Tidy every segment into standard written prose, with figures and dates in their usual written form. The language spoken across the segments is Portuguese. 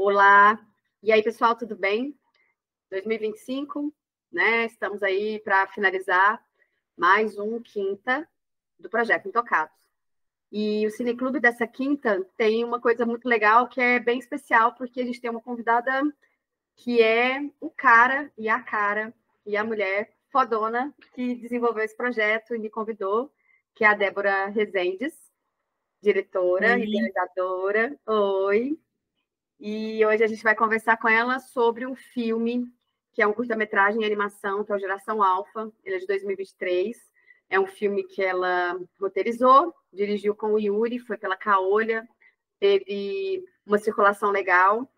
Olá! E aí, pessoal, tudo bem? 2025, né? Estamos aí para finalizar mais um quinta do Projeto Intocados. E o Cineclube dessa quinta tem uma coisa muito legal que é bem especial, porque a gente tem uma convidada que é o cara e a mulher fodona que desenvolveu esse projeto e me convidou, que é a Débora Rezendes, diretora, Oi. idealizadora. Oi! E hoje a gente vai conversar com ela sobre um filme que é um curta-metragem em animação, que é o Geração Alpha, ele é de 2023. É um filme que ela roteirizou, dirigiu com o Yuri, foi pela Caolha, teve uma circulação legal,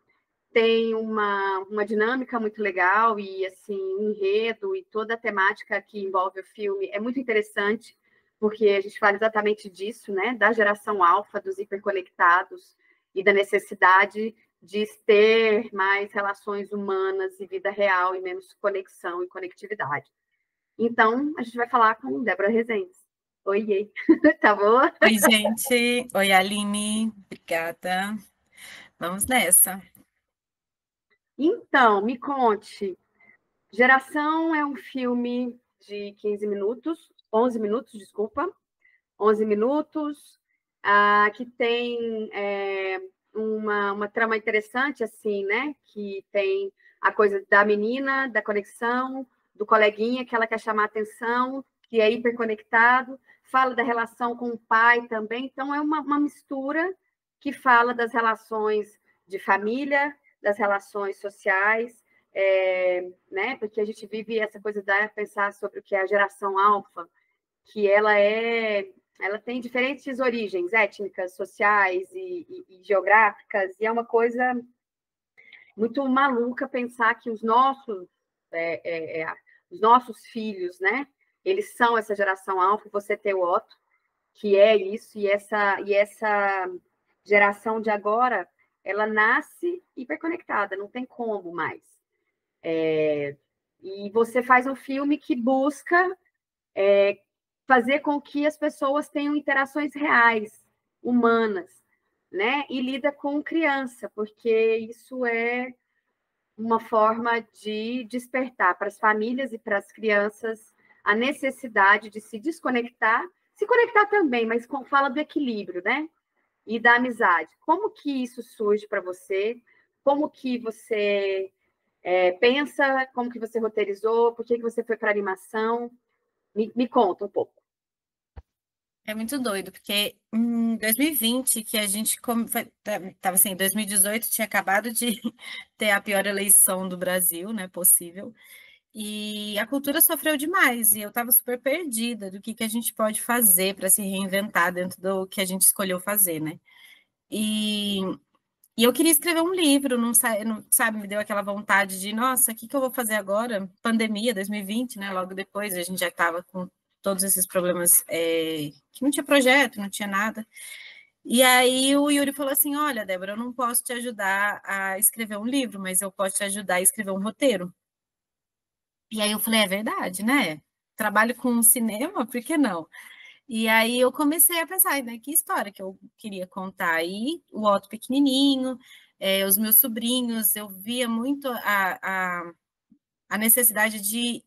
tem uma dinâmica muito legal e, assim, o enredo e toda a temática que envolve o filme é muito interessante, porque a gente fala exatamente disso, né, da geração alfa, dos hiperconectados e da necessidade de ter mais relações humanas e vida real e menos conexão e conectividade. Então, a gente vai falar com Débora Rezendes. Oiê, tá boa? Oi, gente. Oi, Aline. Obrigada. Vamos nessa. Então, me conte. Geração é um filme de 15 minutos, 11 minutos, desculpa, 11 minutos, que tem uma trama interessante, assim, né? Que tem a coisa da menina, da conexão, do coleguinha que ela quer chamar atenção, que é hiperconectado, fala da relação com o pai também, então é uma mistura que fala das relações de família, das relações sociais, né? Porque a gente vive essa coisa de pensar sobre o que é a geração alfa, que ela tem diferentes origens étnicas, sociais e geográficas, e é uma coisa muito maluca pensar que os nossos filhos, né? Eles são essa geração alfa, você tem o Otto, que é isso, e essa geração de agora, ela nasce hiperconectada, não tem como mais. E você faz um filme que busca fazer com que as pessoas tenham interações reais, humanas, né? E lida com criança, porque isso é uma forma de despertar para as famílias e para as crianças a necessidade de se desconectar, se conectar também, mas fala do equilíbrio, né? E da amizade. Como que isso surge para você? Como que você pensa? Como que você roteirizou? Por que você foi para a animação? Me conta um pouco. É muito doido, porque em 2020, que a gente tava assim, 2018 tinha acabado de ter a pior eleição do Brasil, né, possível, e a cultura sofreu demais, e eu estava super perdida do que a gente pode fazer para se reinventar dentro do que a gente escolheu fazer, né? E E eu queria escrever um livro, não, sabe, me deu aquela vontade de, nossa, o que eu vou fazer agora? Pandemia, 2020, né? Logo depois, a gente já estava com todos esses problemas, que não tinha projeto, não tinha nada. E aí o Yuri falou assim, olha, Débora, eu não posso te ajudar a escrever um livro, mas eu posso te ajudar a escrever um roteiro. E aí eu falei, é verdade, né? Trabalho com cinema, por que não? E aí eu comecei a pensar, né, que história que eu queria contar. E o Otto pequenininho, os meus sobrinhos, eu via muito a necessidade de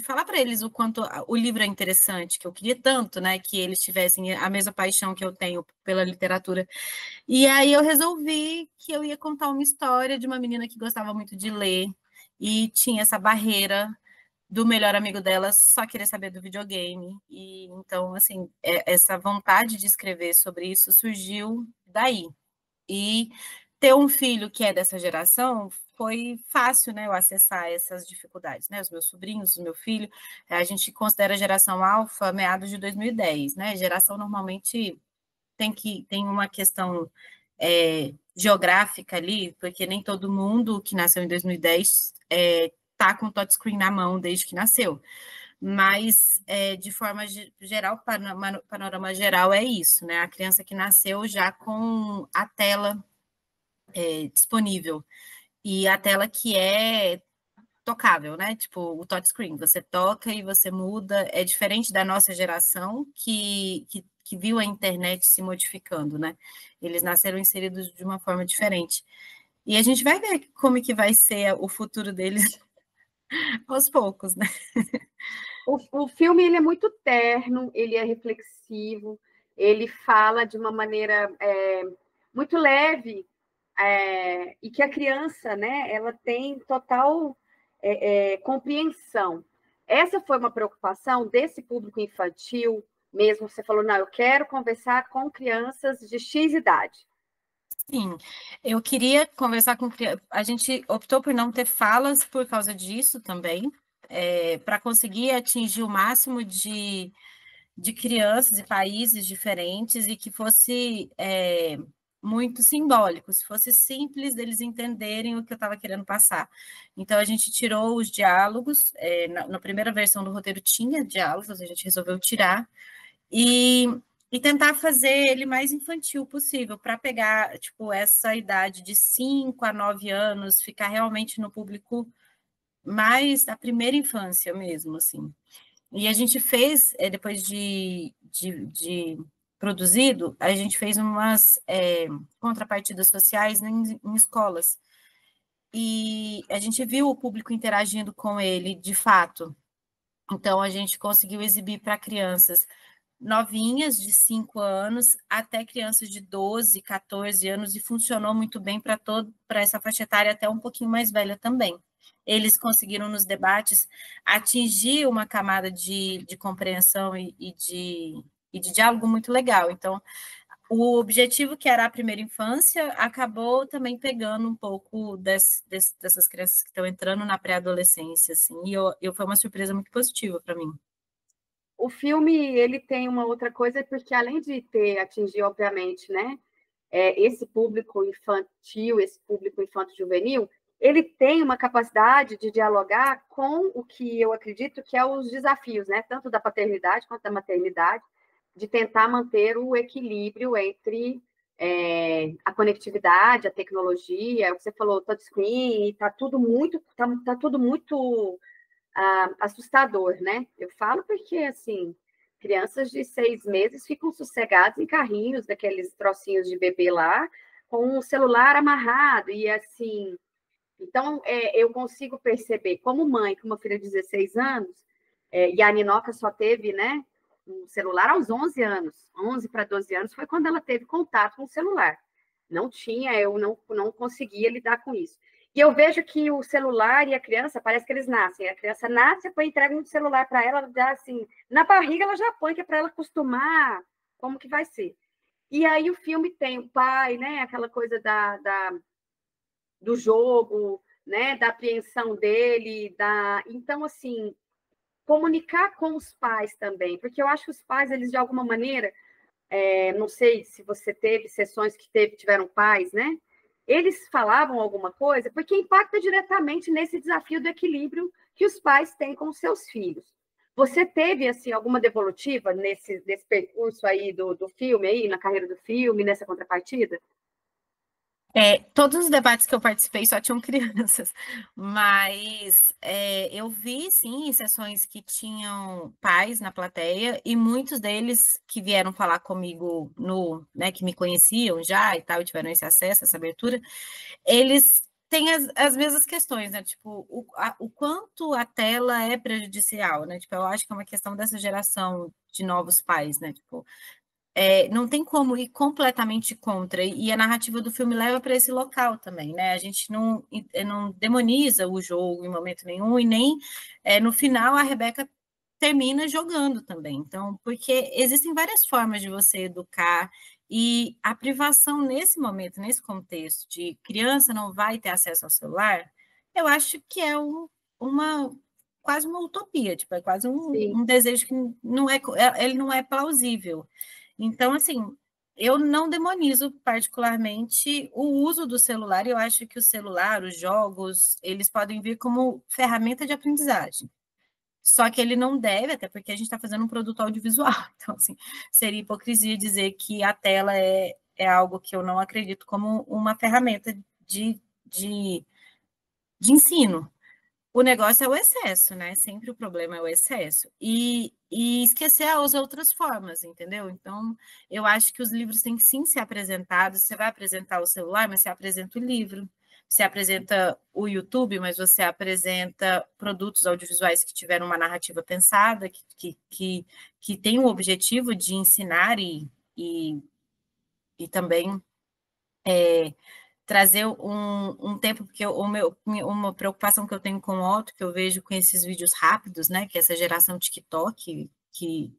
falar para eles o quanto o livro é interessante, que eu queria tanto, né, que eles tivessem a mesma paixão que eu tenho pela literatura. E aí eu resolvi que eu ia contar uma história de uma menina que gostava muito de ler e tinha essa barreira do melhor amigo dela só querer saber do videogame. E então, assim, essa vontade de escrever sobre isso surgiu daí. E ter um filho que é dessa geração foi fácil, né, eu acessar essas dificuldades, né? Os meus sobrinhos, o meu filho, a gente considera a geração alfa meados de 2010, né? Geração normalmente tem uma questão geográfica ali, porque nem todo mundo que nasceu em 2010 tá com o touchscreen na mão desde que nasceu. Mas, de forma geral, panorama geral é isso, né? A criança que nasceu já com a tela disponível. E a tela que é tocável, né? Tipo, o touchscreen, você toca e você muda. É diferente da nossa geração que viu a internet se modificando, né? Eles nasceram inseridos de uma forma diferente. E a gente vai ver como que vai ser o futuro deles aos poucos, né? O filme ele é muito terno, ele é reflexivo, ele fala de uma maneira muito leve, e que a criança, né, ela tem total compreensão. Essa foi uma preocupação desse público infantil mesmo. Você falou, não, eu quero conversar com crianças de X idade. Sim, eu queria conversar com criança. A gente optou por não ter falas por causa disso também, para conseguir atingir o máximo de crianças e países diferentes e que fosse muito simbólico, se fosse simples deles entenderem o que eu estava querendo passar. Então, a gente tirou os diálogos, na primeira versão do roteiro tinha diálogos, a gente resolveu tirar, e, e tentar fazer ele mais infantil possível, para pegar tipo, essa idade de 5 a 9 anos, ficar realmente no público mais da primeira infância mesmo, assim. E a gente fez, depois de produzido, a gente fez umas contrapartidas sociais em escolas. E a gente viu o público interagindo com ele de fato. Então, a gente conseguiu exibir para crianças novinhas, de 5 anos, até crianças de 12, 14 anos, e funcionou muito bem para essa faixa etária, até um pouquinho mais velha também. Eles conseguiram, nos debates, atingir uma camada de compreensão e de diálogo muito legal. Então, o objetivo, que era a primeira infância, acabou também pegando um pouco dessas crianças que estão entrando na pré-adolescência, assim, e foi uma surpresa muito positiva para mim. O filme ele tem uma outra coisa, porque além de ter atingido, obviamente, né, esse público infantil, esse público infanto-juvenil, ele tem uma capacidade de dialogar com o que eu acredito que é os desafios, né, tanto da paternidade quanto da maternidade, de tentar manter o equilíbrio entre a conectividade, a tecnologia, o que você falou, touchscreen, está tudo muito, tá tudo muito assustador, né? Eu falo porque, assim, crianças de 6 meses ficam sossegadas em carrinhos, daqueles trocinhos de bebê lá, com o celular amarrado, e assim... Então, eu consigo perceber, como mãe, com uma filha de 16 anos, e a Ninoca só teve, né, um celular aos 11 anos, 11 para 12 anos, foi quando ela teve contato com o celular. Não tinha, eu não conseguia lidar com isso. E eu vejo que o celular e a criança, parece que eles nascem. A criança nasce, põe entrega um celular para ela, dá assim, na barriga ela já põe, que é para ela acostumar como que vai ser. E aí o filme tem o pai, né, aquela coisa do jogo, né, da apreensão dele, então assim, comunicar com os pais também, porque eu acho que os pais, eles de alguma maneira, não sei se você teve sessões que tiveram pais, né? Eles falavam alguma coisa, porque impacta diretamente nesse desafio do equilíbrio que os pais têm com os seus filhos. Você teve, assim, alguma devolutiva nesse percurso aí do filme, aí, na carreira do filme, nessa contrapartida? Todos os debates que eu participei só tinham crianças, mas eu vi, sim, sessões que tinham pais na plateia, e muitos deles que vieram falar comigo, né, que me conheciam já e tal, e tiveram esse acesso, essa abertura, eles têm as mesmas questões, né? Tipo, o quanto a tela é prejudicial, né? Tipo, eu acho que é uma questão dessa geração de novos pais, né? Tipo, não tem como ir completamente contra, e a narrativa do filme leva para esse local também, né? A gente não demoniza o jogo em momento nenhum, e nem no final a Rebeca termina jogando também. Então, porque existem várias formas de você educar, e a privação nesse momento, nesse contexto de criança não vai ter acesso ao celular, eu acho que é uma quase uma utopia, tipo, é quase um desejo que não ele não é plausível. Então, assim, eu não demonizo particularmente o uso do celular, e eu acho que o celular, os jogos, eles podem vir como ferramenta de aprendizagem. Só que ele não deve, até porque a gente está fazendo um produto audiovisual. Então, assim, seria hipocrisia dizer que a tela é algo que eu não acredito como uma ferramenta de ensino. O negócio é o excesso, né? Sempre o problema é o excesso. E esquecer as outras formas, entendeu? Então, eu acho que os livros têm que sim ser apresentados. Você vai apresentar o celular, mas você apresenta o livro. você apresenta o YouTube, mas você apresenta produtos audiovisuais que tiveram uma narrativa pensada, que tem o objetivo de ensinar e também trazer um tempo, porque uma preocupação que eu tenho com o Otto, que eu vejo com esses vídeos rápidos, né, que é essa geração TikTok, que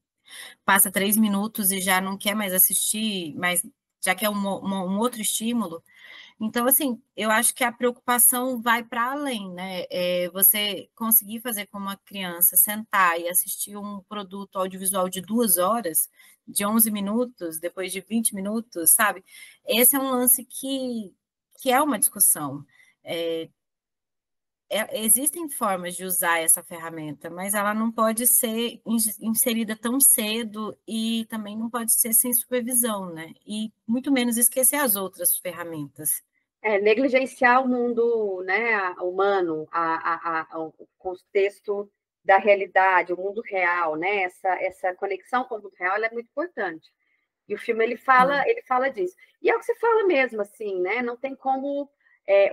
passa 3 minutos e já não quer mais assistir, mas já quer um outro estímulo. Então, assim, eu acho que a preocupação vai para além, né? Você conseguir fazer com uma criança sentar e assistir um produto audiovisual de 2 horas, de 11 minutos, depois de 20 minutos, sabe? Esse é um lance que é uma discussão. Existem formas de usar essa ferramenta, mas ela não pode ser inserida tão cedo e também não pode ser sem supervisão, né? E muito menos esquecer as outras ferramentas. Negligenciar o mundo, né, humano, o contexto da realidade, o mundo real, né? Essa conexão com o mundo real é muito importante. E o filme ele fala disso. E é o que você fala mesmo, assim, né? Não tem como.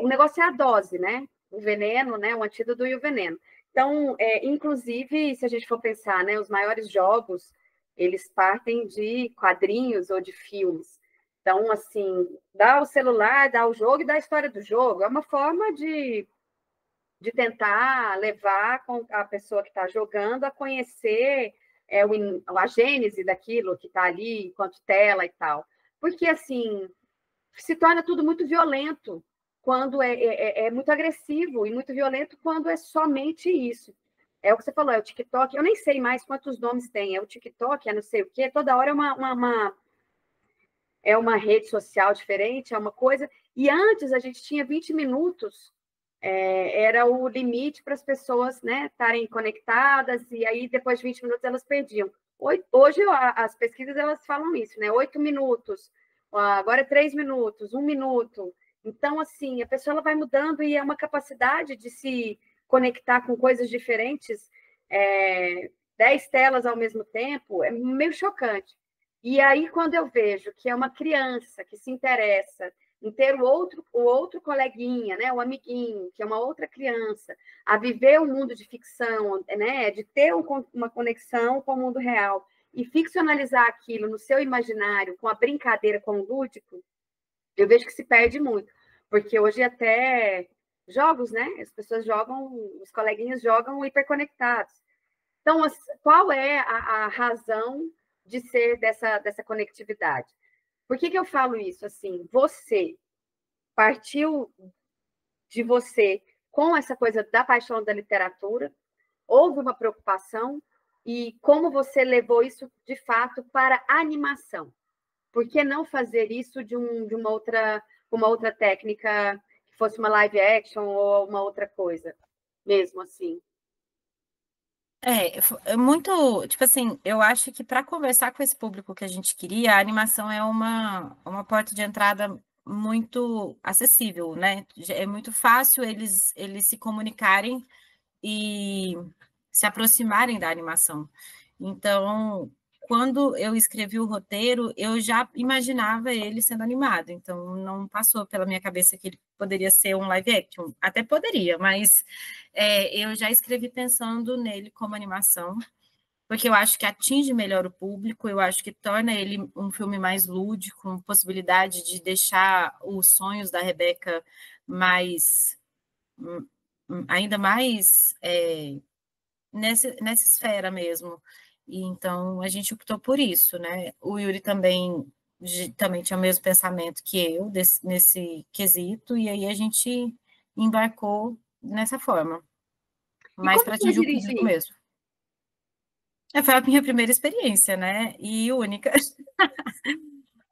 O negócio é a dose, né? O veneno, né? O antídoto e o veneno. Então, inclusive, se a gente for pensar, né, os maiores jogos, eles partem de quadrinhos ou de filmes. Então, assim, dá o celular, dá o jogo e dá a história do jogo. É uma forma de tentar levar a pessoa que está jogando a conhecer a gênese daquilo que está ali, enquanto tela e tal. Porque, assim, se torna tudo muito violento quando é muito agressivo e muito violento quando é somente isso. É o que você falou, é o TikTok. Eu nem sei mais quantos nomes tem. É o TikTok, é não sei o quê. Toda hora é uma rede social diferente, é uma coisa. E antes a gente tinha 20 minutos, era o limite para as pessoas, né, estarem conectadas, e aí depois de 20 minutos elas perdiam. Hoje as pesquisas elas falam isso, né? 8 minutos, agora é 3 minutos, 1 minuto. Então, assim, a pessoa ela vai mudando e é uma capacidade de se conectar com coisas diferentes, 10 telas ao mesmo tempo, é meio chocante. E aí, quando eu vejo que é uma criança que se interessa em ter o outro coleguinha, né, o amiguinho, que é uma outra criança, a viver um mundo de ficção, né, de ter uma conexão com o mundo real e ficcionalizar aquilo no seu imaginário, com a brincadeira, com o lúdico, eu vejo que se perde muito. Porque hoje até jogos, né, as pessoas jogam, os coleguinhas jogam hiperconectados. Então, qual é a razão de ser dessa conectividade? Por que eu falo isso? Assim, você partiu de você com essa coisa da paixão da literatura, houve uma preocupação, e como você levou isso, de fato, para a animação? Por que não fazer isso de uma outra técnica, que fosse uma live action ou uma outra coisa, mesmo assim? É muito, tipo assim, eu acho que para conversar com esse público que a gente queria, a animação é uma porta de entrada muito acessível, né? É muito fácil eles se comunicarem e se aproximarem da animação. Então, quando eu escrevi o roteiro, eu já imaginava ele sendo animado, então não passou pela minha cabeça que ele poderia ser um live action. Até poderia, mas eu já escrevi pensando nele como animação, porque eu acho que atinge melhor o público, eu acho que torna ele um filme mais lúdico, com possibilidade de deixar os sonhos da Rebeca mais ainda mais nessa esfera mesmo. E então a gente optou por isso, né? O Yuri também tinha o mesmo pensamento que eu nesse quesito, e aí a gente embarcou nessa forma, E mais como para foi atingir o público dirigir? mesmo. Foi a minha primeira experiência, né? E única.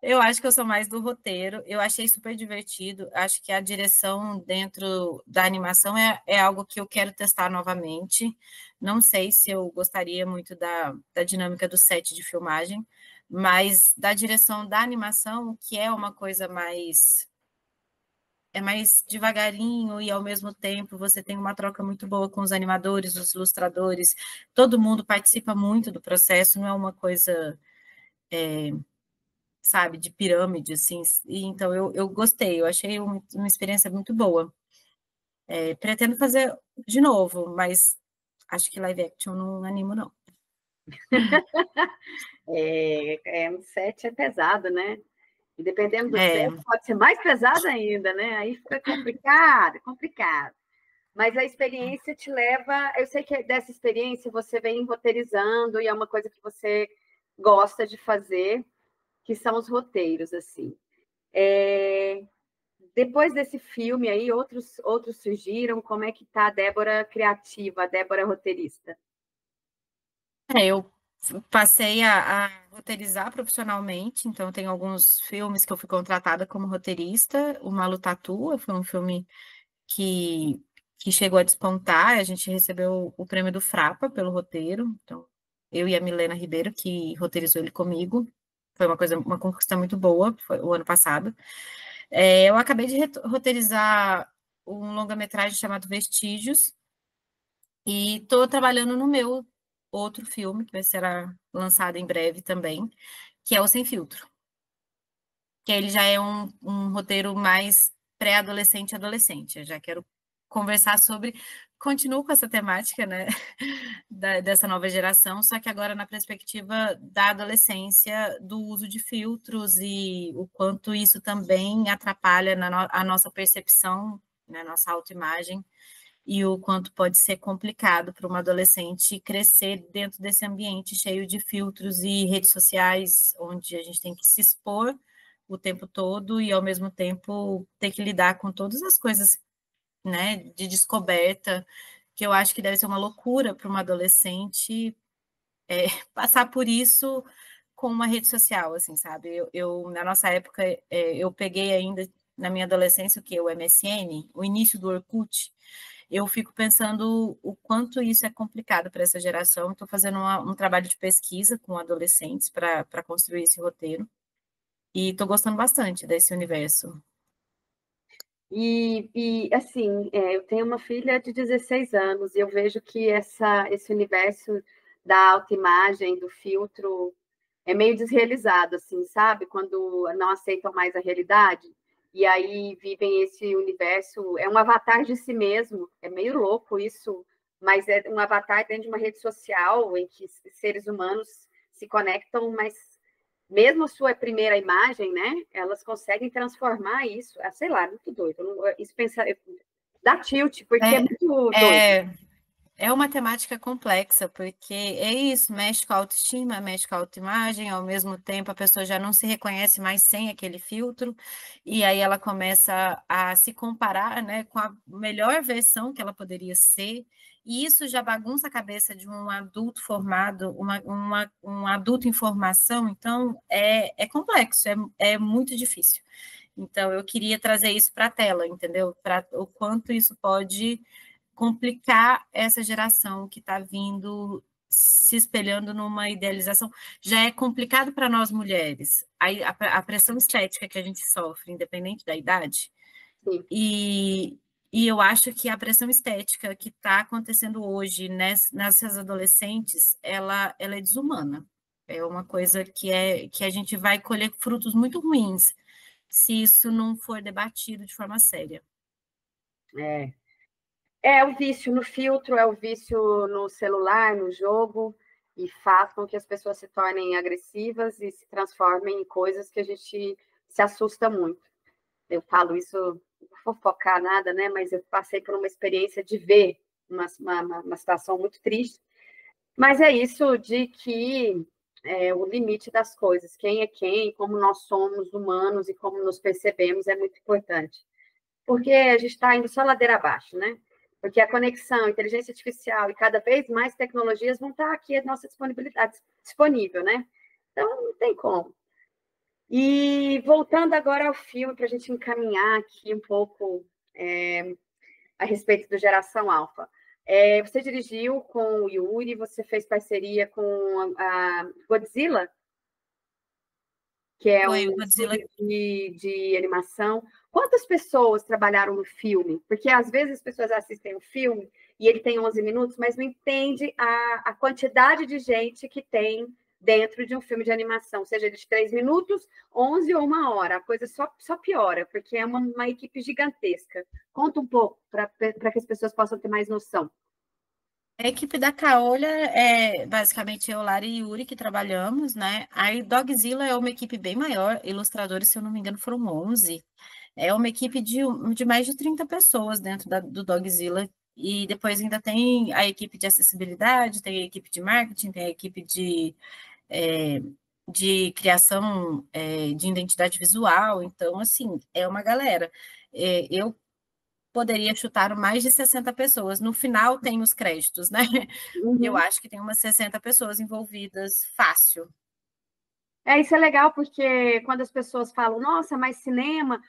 Eu acho que eu sou mais do roteiro, eu achei super divertido, acho que a direção dentro da animação é algo que eu quero testar novamente. Não sei se eu gostaria muito da dinâmica do set de filmagem, mas da direção da animação, que é uma coisa mais devagarinho e ao mesmo tempo você tem uma troca muito boa com os animadores, os ilustradores, todo mundo participa muito do processo, não é uma coisa sabe, de pirâmide, assim. E, então, eu gostei, eu achei uma experiência muito boa. Pretendo fazer de novo, mas acho que live action não animo, não. Um set é pesado, né? E dependendo do É, set, pode ser mais pesado ainda, né? Aí fica complicado, complicado. Mas a experiência te leva. Eu sei que dessa experiência você vem roteirizando e é uma coisa que você gosta de fazer, que são os roteiros, assim. Depois desse filme aí, outros surgiram. Como é que tá a Débora criativa, a Débora roteirista? eu passei a roteirizar profissionalmente, então tem alguns filmes que eu fui contratada como roteirista. O Malu Tatu foi um filme que, que chegou a despontar, a gente recebeu o prêmio do Frapa pelo roteiro, então eu e a Milena Ribeiro, que roteirizou ele comigo, foi uma conquista muito boa, foi o ano passado. Eu acabei de roteirizar um longa-metragem chamado Vestígios, e estou trabalhando no meu outro filme, que vai ser lançado em breve também, que é o Sem Filtro. Que ele já é um roteiro mais pré-adolescente e adolescente. Eu já quero conversar sobre. Continuo com essa temática, né, dessa nova geração, só que agora na perspectiva da adolescência, do uso de filtros e o quanto isso também atrapalha a nossa percepção, né, nossa autoimagem, e o quanto pode ser complicado para uma adolescente crescer dentro desse ambiente cheio de filtros e redes sociais, onde a gente tem que se expor o tempo todo e, ao mesmo tempo, ter que lidar com todas as coisas, né, de descoberta, que eu acho que deve ser uma loucura para uma adolescente passar por isso com uma rede social, assim, sabe? Na nossa época, eu peguei ainda, na minha adolescência, o que? O MSN, o início do Orkut. Eu fico pensando o quanto isso é complicado para essa geração. Estou fazendo um trabalho de pesquisa com adolescentes para construir esse roteiro. E estou gostando bastante desse universo. Assim, eu tenho uma filha de 16 anos e eu vejo que esse universo da autoimagem, do filtro, é meio desrealizado, assim, sabe? Quando não aceitam mais a realidade e aí vivem esse universo, é um avatar de si mesmo, é meio louco isso, mas é um avatar dentro de uma rede social em que seres humanos se conectam, mas mesmo a sua primeira imagem, né? Elas conseguem transformar isso, sei lá, muito doido. Isso pensa, dá tilt, porque é muito doido. É, é, É uma temática complexa, porque é isso, mexe com a autoestima, mexe com a autoimagem, ao mesmo tempo a pessoa já não se reconhece mais sem aquele filtro, e aí ela começa a se comparar, né, com a melhor versão que ela poderia ser, e isso já bagunça a cabeça de um adulto formado, um adulto em formação, então é complexo, é muito difícil. Então eu queria trazer isso para a tela, entendeu? Para o quanto isso pode complicar essa geração que está vindo se espelhando numa idealização. Já é complicado para nós mulheres, a pressão estética que a gente sofre, independente da idade, Sim. e eu acho que a pressão estética que está acontecendo hoje nessas adolescentes, ela é desumana. É uma coisa que a gente vai colher frutos muito ruins se isso não for debatido de forma séria. É o vício no filtro, é o vício no celular, no jogo, e faz com que as pessoas se tornem agressivas e se transformem em coisas que a gente se assusta muito. Eu falo isso, não vou fofocar nada, né? Mas eu passei por uma experiência de ver uma situação muito triste. Mas é isso de que o limite das coisas, quem é quem, como nós somos humanos e como nos percebemos é muito importante. Porque a gente está indo só ladeira abaixo, né? Porque a conexão, a inteligência artificial e cada vez mais tecnologias vão estar aqui à nossa disponibilidade, disponível, né? Então, não tem como. E voltando agora ao filme, para a gente encaminhar aqui um pouco a respeito do Geração Alfa. Você dirigiu com o Yuri, você fez parceria com a Godzilla, que é Foi o um Godzilla. estúdio de animação. Quantas pessoas trabalharam no filme? Porque às vezes as pessoas assistem o filme e ele tem 11 minutos, mas não entende a quantidade de gente que tem dentro de um filme de animação, seja ele de 3 minutos, 11 ou 1 hora. A coisa só piora, porque é uma equipe gigantesca. Conta um pouco, para que as pessoas possam ter mais noção. A equipe da Caolha é basicamente eu, Lara e Yuri que trabalhamos, né? Aí Dogzilla é uma equipe bem maior, ilustradores, se eu não me engano, foram 11. É uma equipe de mais de 30 pessoas dentro do Dogzilla. E depois ainda tem a equipe de acessibilidade, tem a equipe de marketing, tem a equipe é, de criação de identidade visual. Então, assim, é uma galera. Eu poderia chutar mais de 60 pessoas. No final tem os créditos, né? Eu Uhum. acho que tem umas 60 pessoas envolvidas, fácil. Isso é legal, porque quando as pessoas falam, nossa, mas cinema,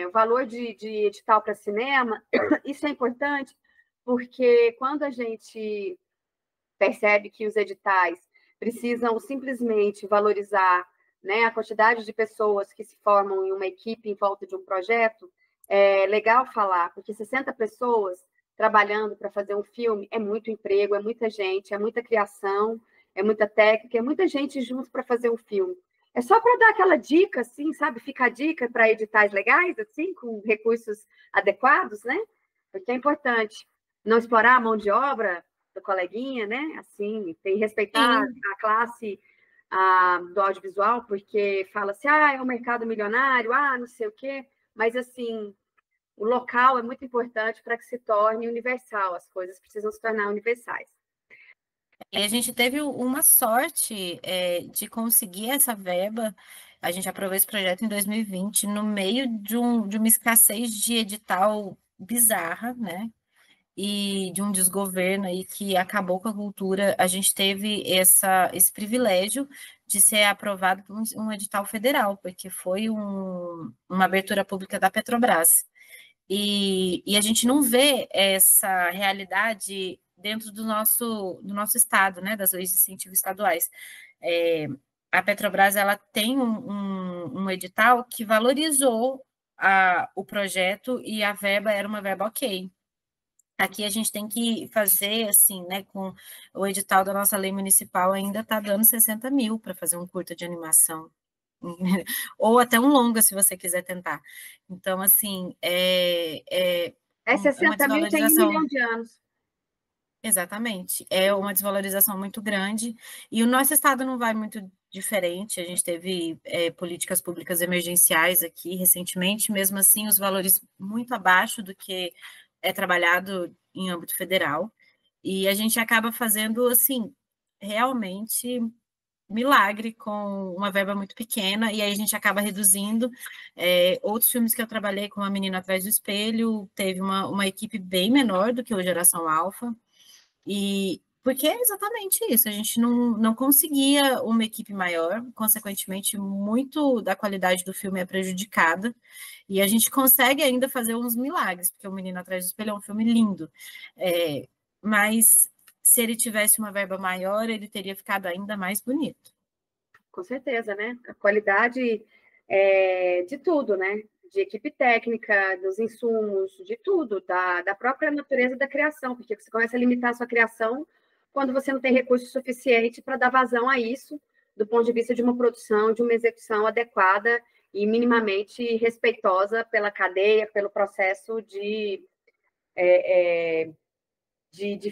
o valor de edital para cinema, isso é importante, porque quando a gente percebe que os editais precisam simplesmente valorizar, né, a quantidade de pessoas que se formam em uma equipe em volta de um projeto, é legal falar, porque 60 pessoas trabalhando para fazer um filme é muito emprego, é muita gente, é muita criação, é muita técnica, é muita gente junto para fazer um filme. É só para dar aquela dica, assim, sabe? Fica a dica para editais legais, assim, com recursos adequados, né? Porque é importante não explorar a mão de obra do coleguinha, né? Assim, tem que respeitar Sim. a classe do audiovisual, porque fala assim, é um mercado milionário, não sei o quê, mas assim, o local é muito importante para que se torne universal, as coisas precisam se tornar universais. E a gente teve uma sorte de conseguir essa verba. A gente aprovou esse projeto em 2020, no meio de uma escassez de edital bizarra, né? E de um desgoverno aí que acabou com a cultura. A gente teve esse privilégio de ser aprovado por um edital federal, porque foi uma abertura pública da Petrobras. E a gente não vê essa realidade dentro do nosso estado, né, das leis de incentivo estaduais. É, a Petrobras ela tem um edital que valorizou o projeto e a verba era uma verba ok. Aqui a gente tem que fazer assim, né? Com o edital da nossa lei municipal ainda está dando 60 mil para fazer um curta de animação. Ou até um longa, se você quiser tentar. Então, assim, É uma 60 mil tem 1 milhão desvalorização. de anos. Exatamente. É uma desvalorização muito grande. E o nosso estado não vai muito diferente. A gente teve políticas públicas emergenciais aqui recentemente, mesmo assim, os valores muito abaixo do que é trabalhado em âmbito federal. E a gente acaba fazendo, assim, realmente milagre com uma verba muito pequena, e aí a gente acaba reduzindo. Outros filmes que eu trabalhei, como A Menina Atrás do Espelho, teve uma equipe bem menor do que o Geração Alpha. E porque é exatamente isso, a gente não conseguia uma equipe maior, consequentemente, muito da qualidade do filme é prejudicada, e a gente consegue ainda fazer uns milagres, porque O Menino Atrás do Espelho é um filme lindo, mas se ele tivesse uma verba maior, ele teria ficado ainda mais bonito. Com certeza, né? A qualidade de tudo, né? De equipe técnica, dos insumos, de tudo, da própria natureza da criação, porque você começa a limitar a sua criação quando você não tem recurso suficiente para dar vazão a isso, do ponto de vista de uma produção, de uma execução adequada e minimamente respeitosa pela cadeia, pelo processo de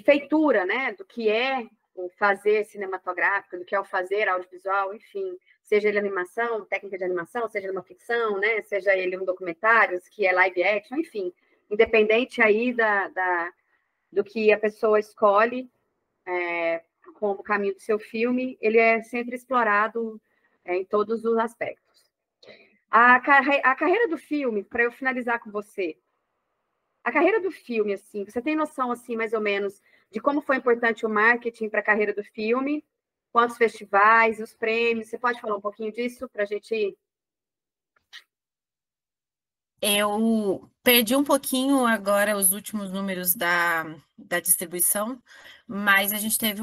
feitura, né? Do que é o fazer cinematográfico, do que é o fazer audiovisual, enfim, seja ele animação, técnica de animação, seja ele uma ficção, né? Seja ele um documentário, que é live action, enfim, independente aí do que a pessoa escolhe como caminho do seu filme, ele é sempre explorado em todos os aspectos. A carreira do filme, para eu finalizar com você, a carreira do filme, assim, você tem noção, assim, mais ou menos, de como foi importante o marketing para a carreira do filme? Quantos festivais, os prêmios? Você pode falar um pouquinho disso para a gente? Eu perdi um pouquinho agora os últimos números da distribuição, mas a gente teve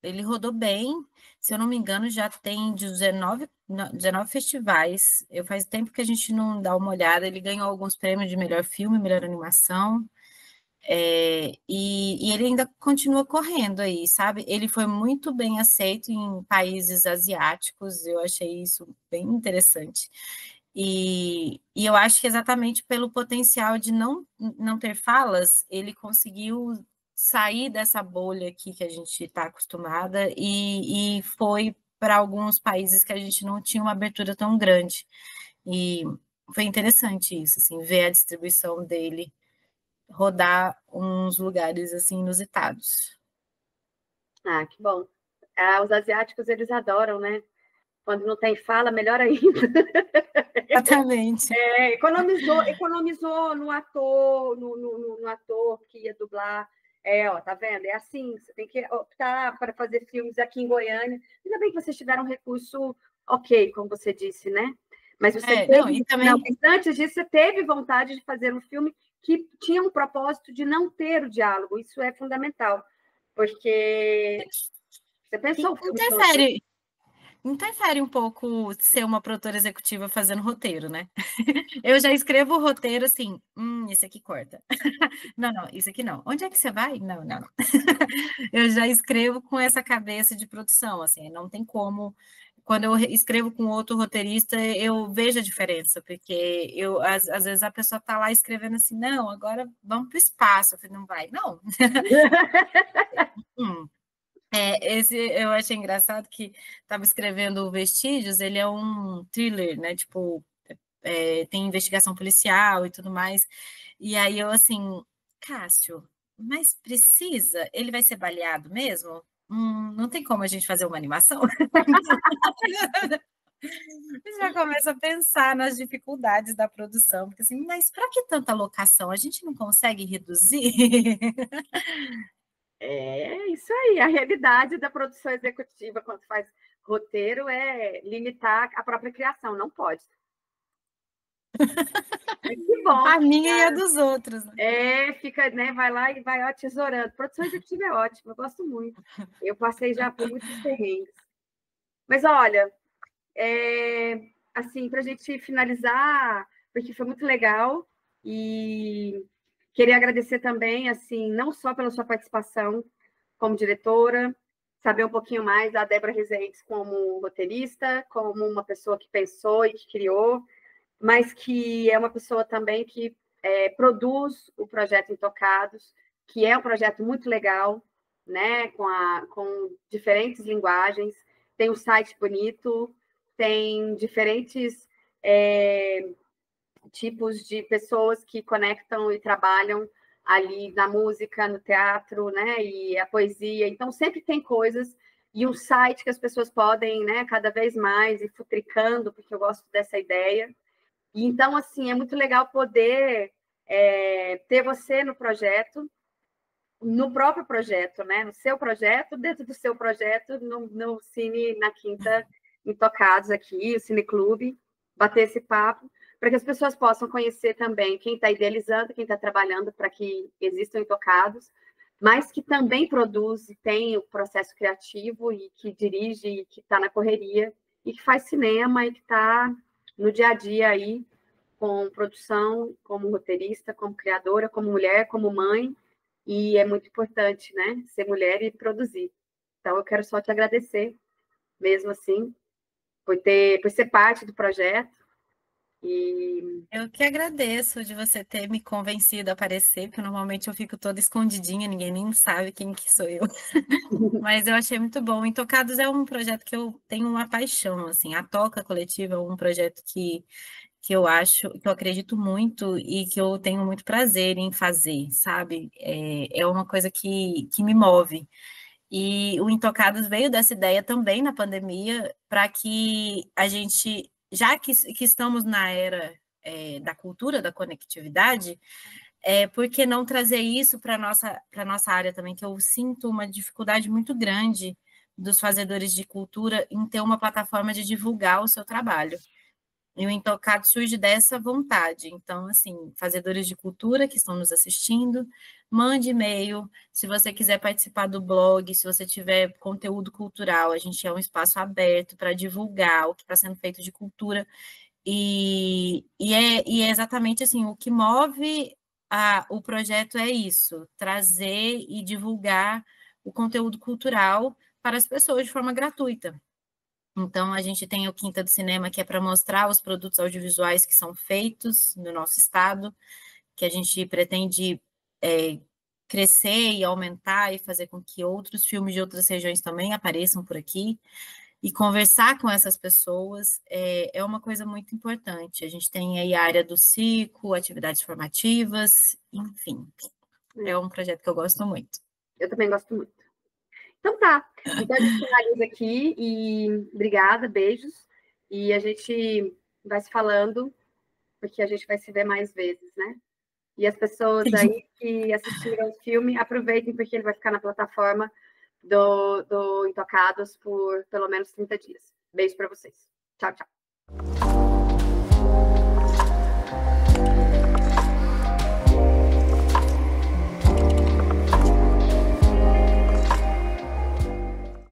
Ele rodou bem, se eu não me engano, já tem 19 festivais. Faz tempo que a gente não dá uma olhada. Ele ganhou alguns prêmios de melhor filme, melhor animação. E ele ainda continua correndo aí, sabe? Ele foi muito bem aceito em países asiáticos, eu achei isso bem interessante. E eu acho que exatamente pelo potencial de não ter falas, ele conseguiu sair dessa bolha aqui que a gente está acostumada e foi para alguns países que a gente não tinha uma abertura tão grande. E foi interessante isso, assim, ver a distribuição dele rodar uns lugares assim inusitados. Ah, que bom. Ah, os asiáticos, eles adoram, né? Quando não tem fala, melhor ainda. Exatamente. Economizou no ator, no ator que ia dublar. Ó, tá vendo? É assim, você tem que optar para fazer filmes aqui em Goiânia. Ainda bem que vocês tiveram um recurso ok, como você disse, né? Mas você teve, não, e também... antes disso, você teve vontade de fazer um filme que tinha um propósito de não ter o diálogo. Isso é fundamental, porque você pensou o filme todo. Interfere um pouco ser uma produtora executiva fazendo roteiro, né? Eu já escrevo o roteiro assim, esse aqui corta. Não, isso aqui não. Onde é que você vai? Não. Eu já escrevo com essa cabeça de produção, assim, não tem como. Quando eu escrevo com outro roteirista, eu vejo a diferença, porque às vezes a pessoa está lá escrevendo assim, não, agora vamos para o espaço. Eu falei, não vai, não. Esse eu achei engraçado que estava escrevendo o Vestígios, ele é um thriller, né? Tipo, tem investigação policial e tudo mais. E aí eu assim, Cássio, mas precisa? Ele vai ser baleado mesmo? Não tem como a gente fazer uma animação? Você já começa a pensar nas dificuldades da produção, porque assim, mas para que tanta locação? A gente não consegue reduzir? É isso aí, a realidade da produção executiva quando faz roteiro é limitar a própria criação, não pode. Mas que bom. A minha e a dos outros. Né? Fica, né? Vai lá e vai tesourando. Produção executiva é ótima, eu gosto muito. Eu passei já por muitos perrengues. Mas olha, assim, para a gente finalizar, porque foi muito legal, e queria agradecer também, assim, não só pela sua participação como diretora, saber um pouquinho mais da Débora Rezende como roteirista, como uma pessoa que pensou e que criou, mas que é uma pessoa também que produz o projeto Intocados, que é um projeto muito legal, né, com diferentes linguagens, tem um site bonito, tem diferentes tipos de pessoas que conectam e trabalham ali na música, no teatro, né, e a poesia. Então, sempre tem coisas e um site que as pessoas podem, né, cada vez mais ir futricando, porque eu gosto dessa ideia. E, então, assim, é muito legal poder ter você no projeto, no próprio projeto, né, no seu projeto, dentro do seu projeto, no Cine na Quinta Intocados aqui, o Cine Clube, bater esse papo, para que as pessoas possam conhecer também quem está idealizando, quem está trabalhando para que existam Intocados, mas que também produz e tem o processo criativo e que dirige e que está na correria e que faz cinema e que está no dia a dia aí com produção, como roteirista, como criadora, como mulher, como mãe, e é muito importante, né, ser mulher e produzir. Então, eu quero só te agradecer, mesmo assim, por ser parte do projeto. Eu que agradeço de você ter me convencido a aparecer, porque normalmente eu fico toda escondidinha, ninguém nem sabe quem que sou eu. Mas eu achei muito bom. Intocados é um projeto que eu tenho uma paixão, assim. A Toca Coletiva é um projeto que eu acho, que eu acredito muito e que eu tenho muito prazer em fazer, sabe? É uma coisa que me move. E o Intocados veio dessa ideia também na pandemia, para que a gente, já que estamos na era da cultura, da conectividade, por que não trazer isso para a nossa área também, que eu sinto uma dificuldade muito grande dos fazedores de cultura em ter uma plataforma de divulgar o seu trabalho. E o Intocado surge dessa vontade. Então, assim, fazedores de cultura que estão nos assistindo, mande e-mail. Se você quiser participar do blog, se você tiver conteúdo cultural, a gente é um espaço aberto para divulgar o que está sendo feito de cultura. E é exatamente assim, o que move o projeto é isso, trazer e divulgar o conteúdo cultural para as pessoas de forma gratuita. Então, a gente tem o Quinta do Cinema, que é para mostrar os produtos audiovisuais que são feitos no nosso estado, que a gente pretende crescer e aumentar e fazer com que outros filmes de outras regiões também apareçam por aqui. E conversar com essas pessoas é uma coisa muito importante. A gente tem aí a área do circo, atividades formativas, enfim. É um projeto que eu gosto muito. Eu também gosto muito. Então tá. Então a gente finaliza aqui e obrigada, beijos. E a gente vai se falando, porque a gente vai se ver mais vezes, né? E as pessoas aí que assistiram o filme, aproveitem, porque ele vai ficar na plataforma do Intocados por pelo menos 30 dias. Beijo para vocês. Tchau, tchau.